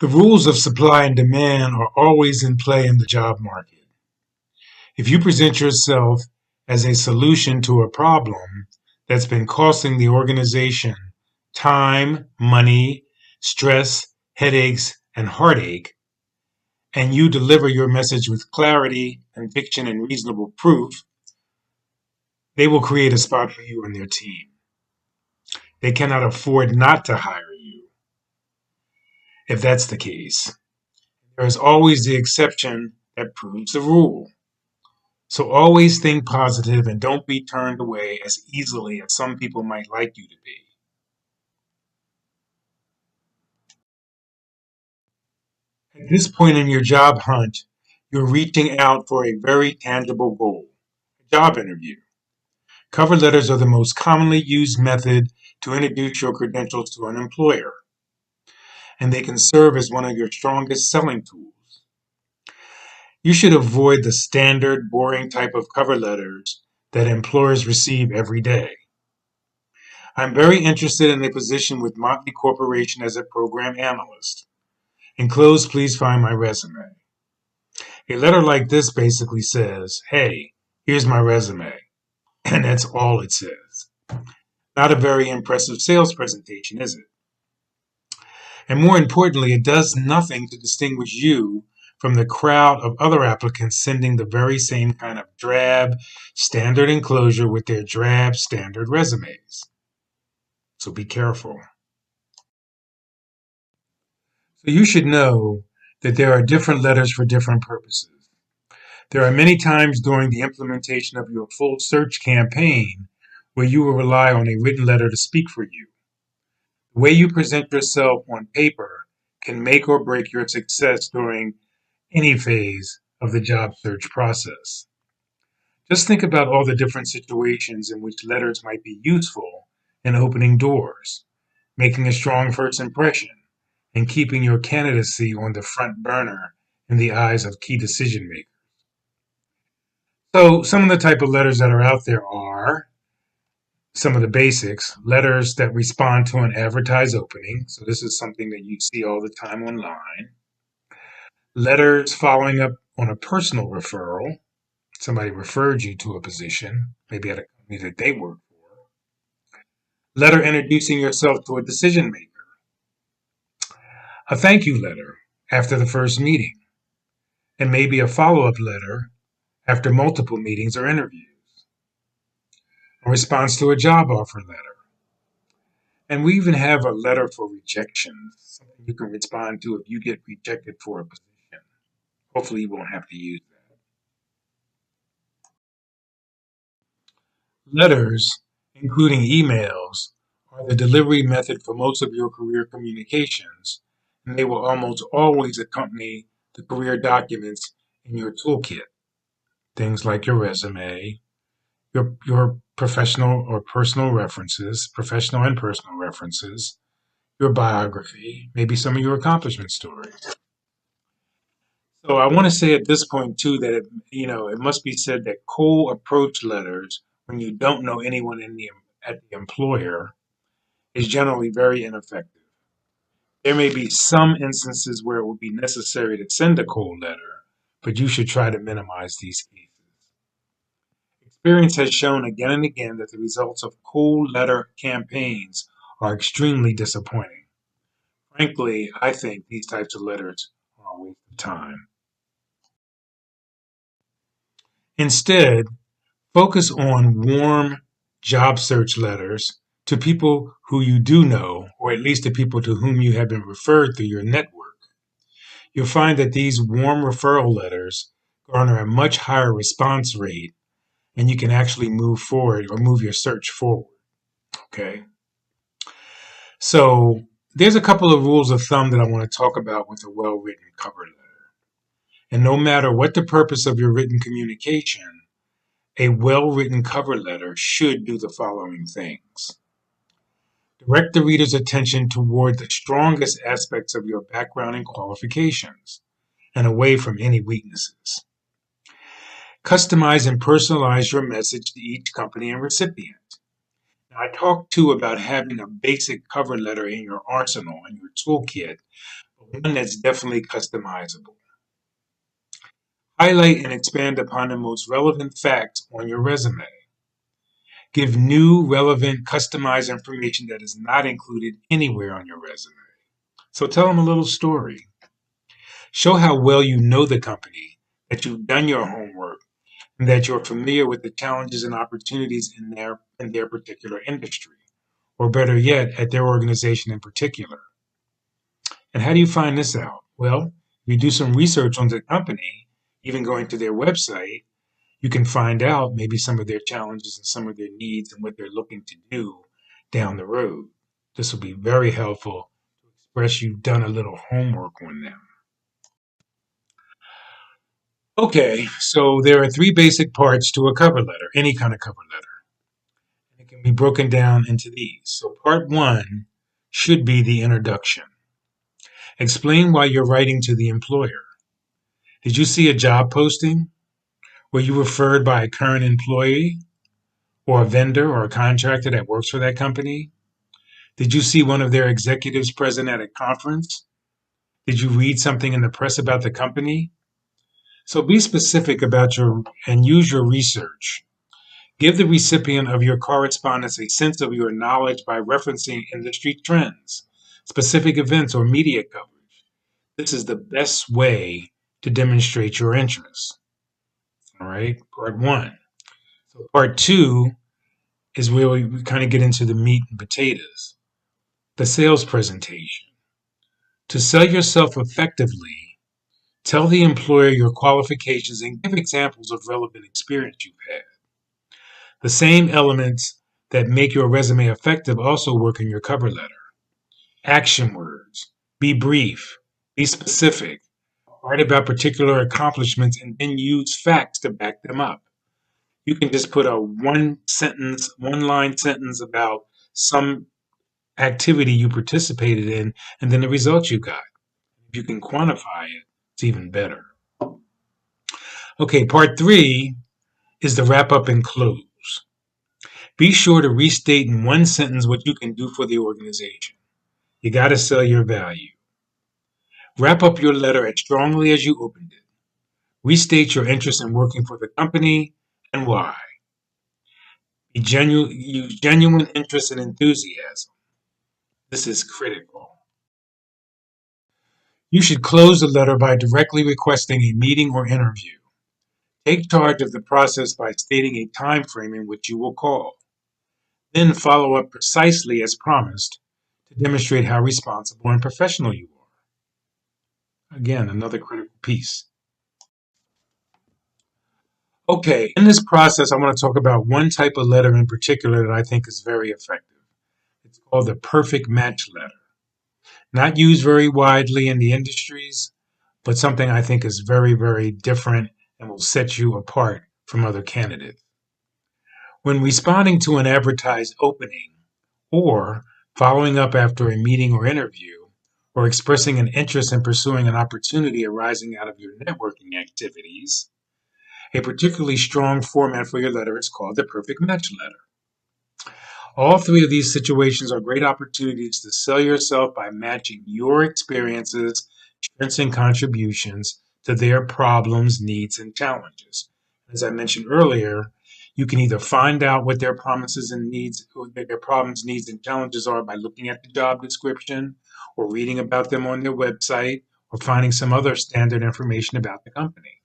The rules of supply and demand are always in play in the job market. If you present yourself as a solution to a problem that's been costing the organization time, money, stress, headaches, and heartache, and you deliver your message with clarity, conviction, and reasonable proof, they will create a spot for you on their team. They cannot afford not to hire you if that's the case. There is always the exception that proves the rule. So always think positive and don't be turned away as easily as some people might like you to be. At this point in your job hunt, you're reaching out for a very tangible goal, a job interview. Cover letters are the most commonly used method to introduce your credentials to an employer, and they can serve as one of your strongest selling tools. You should avoid the standard, boring type of cover letters that employers receive every day. I'm very interested in a position with Motley Corporation as a program analyst. Enclosed, please find my resume. A letter like this basically says, hey, here's my resume. And that's all it says. Not a very impressive sales presentation, is it? And more importantly, it does nothing to distinguish you from the crowd of other applicants sending the very same kind of drab, standard enclosure with their drab, standard resumes. So be careful. So you should know that there are different letters for different purposes. There are many times during the implementation of your full search campaign where you will rely on a written letter to speak for you. The way you present yourself on paper can make or break your success during any phase of the job search process. Just think about all the different situations in which letters might be useful in opening doors, making a strong first impression, and keeping your candidacy on the front burner in the eyes of key decision makers. So, some of the type of letters that are out there are some of the basics: letters that respond to an advertised opening. So, this is something that you see all the time online. Letters following up on a personal referral. Somebody referred you to a position, maybe at a company that they work for. Letter introducing yourself to a decision maker. A thank you letter after the first meeting, and maybe a follow up letter after multiple meetings or interviews. A response to a job offer letter. And we even have a letter for rejection, something you can respond to if you get rejected for a position. Hopefully, you won't have to use that. Letters, including emails, are the delivery method for most of your career communications, and they will almost always accompany the career documents in your toolkit. Things like your resume, your professional or personal references, professional and personal references, your biography, maybe some of your accomplishment stories. So I want to say at this point too that it must be said that cold approach letters when you don't know anyone at the employer is generally very ineffective. There may be some instances where it will be necessary to send a cold letter, but you should try to minimize these cases. Experience has shown again and again that the results of cold letter campaigns are extremely disappointing. Frankly, I think these types of letters are a waste of time. Instead, focus on warm job search letters to people who you do know, or at least to people to whom you have been referred through your network. You'll find that these warm referral letters garner a much higher response rate, and you can actually move forward or move your search forward. Okay. So there's a couple of rules of thumb that I want to talk about with a well-written cover letter. And no matter what the purpose of your written communication, a well-written cover letter should do the following things. Direct the reader's attention toward the strongest aspects of your background and qualifications, and away from any weaknesses. Customize and personalize your message to each company and recipient. Now, I talked too about having a basic cover letter in your arsenal, in your toolkit, one that's definitely customizable. Highlight and expand upon the most relevant facts on your resume. Give new, relevant, customized information that is not included anywhere on your resume. So tell them a little story. Show how well you know the company, that you've done your homework, and that you're familiar with the challenges and opportunities in their particular industry, or better yet, at their organization in particular. And how do you find this out? Well, if you do some research on the company, even going to their website, you can find out maybe some of their challenges and some of their needs and what they're looking to do down the road. This will be very helpful to express you've done a little homework on them. Okay, so there are three basic parts to a cover letter, any kind of cover letter. It can be broken down into these. So, part one should be the introduction. Explain why you're writing to the employer. Did you see a job posting? Were you referred by a current employee or a vendor or a contractor that works for that company? Did you see one of their executives present at a conference? Did you read something in the press about the company? So be specific about your and use your research. Give the recipient of your correspondence a sense of your knowledge by referencing industry trends, specific events, or media coverage. This is the best way to demonstrate your interest. All right, part one. So, part two is where we kind of get into the meat and potatoes, the sales presentation. To sell yourself effectively, tell the employer your qualifications and give examples of relevant experience you've had. The same elements that make your resume effective also work in your cover letter. Action words. Be brief. Be specific. Write about particular accomplishments and then use facts to back them up. You can just put a one line sentence about some activity you participated in and then the results you got. If you can quantify it, it's even better. Okay, part three is the wrap up and close. Be sure to restate in one sentence what you can do for the organization. You got to sell your value. Wrap up your letter as strongly as you opened it. Restate your interest in working for the company and why. Use genuine interest and enthusiasm. This is critical. You should close the letter by directly requesting a meeting or interview. Take charge of the process by stating a time frame in which you will call. Then follow up precisely as promised to demonstrate how responsible and professional you are. Again, another critical piece. Okay, in this process, I want to talk about one type of letter in particular that I think is very effective. It's called the perfect match letter. Not used very widely in the industries, but something I think is very, very different and will set you apart from other candidates. When responding to an advertised opening, or following up after a meeting or interview, or expressing an interest in pursuing an opportunity arising out of your networking activities, a particularly strong format for your letter is called the perfect match letter. All three of these situations are great opportunities to sell yourself by matching your experiences, strengths, and contributions to their problems, needs, and challenges. As I mentioned earlier, you can either find out what their promises and needs, what their problems, needs, and challenges are by looking at the job description, or reading about them on their website, or finding some other standard information about the company.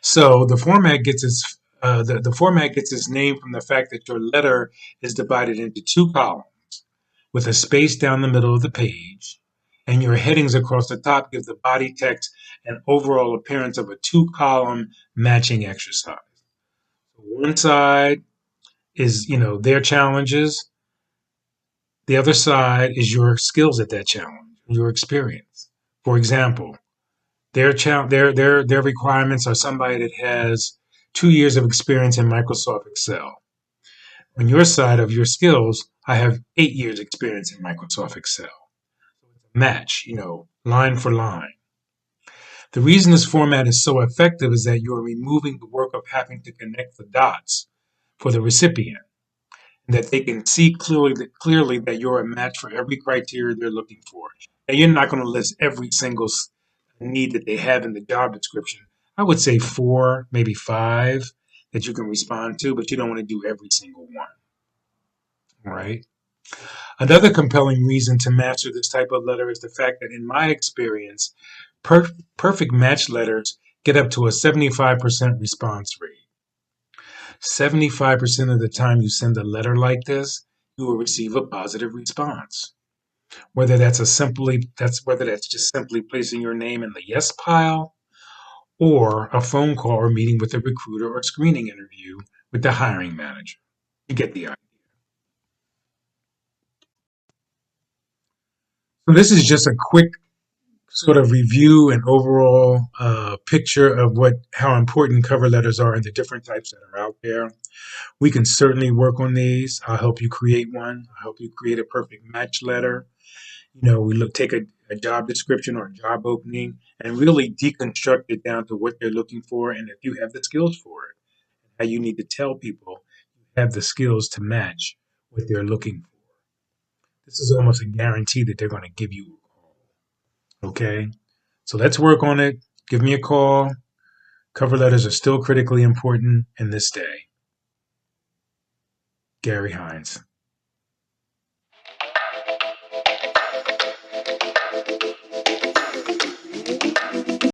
So the format gets its name from the fact that your letter is divided into two columns with a space down the middle of the page, and your headings across the top give the body text an overall appearance of a two-column matching exercise. One side is, their challenges. The other side is your skills at that challenge, your experience. For example, their requirements are somebody that has 2 years of experience in Microsoft Excel. On your side of your skills, I have 8 years experience in Microsoft Excel. Match, line for line. The reason this format is so effective is that you're removing the work of having to connect the dots for the recipient. and that they can see clearly that you're a match for every criteria they're looking for. And you're not going to list every single need that they have in the job description. I would say 4, maybe 5 that you can respond to, but you don't want to do every single one. All right. Another compelling reason to master this type of letter is the fact that, in my experience, perfect match letters get up to a 75% response rate. 75% of the time you send a letter like this, you will receive a positive response. Whether that's just simply placing your name in the yes pile, or a phone call or meeting with a recruiter or screening interview with the hiring manager. You get the idea. So this is just a quick sort of review and overall picture of how important cover letters are and the different types that are out there. We can certainly work on these. I'll help you create one. I'll help you create a perfect match letter. Take a job description or a job opening and really deconstruct it down to what they're looking for and if you have the skills for it. How you need to tell people you have the skills to match what they're looking for. This is almost a guarantee that they're going to give you a call. Okay? So let's work on it. Give me a call. Cover letters are still critically important in this day. Gary Hines.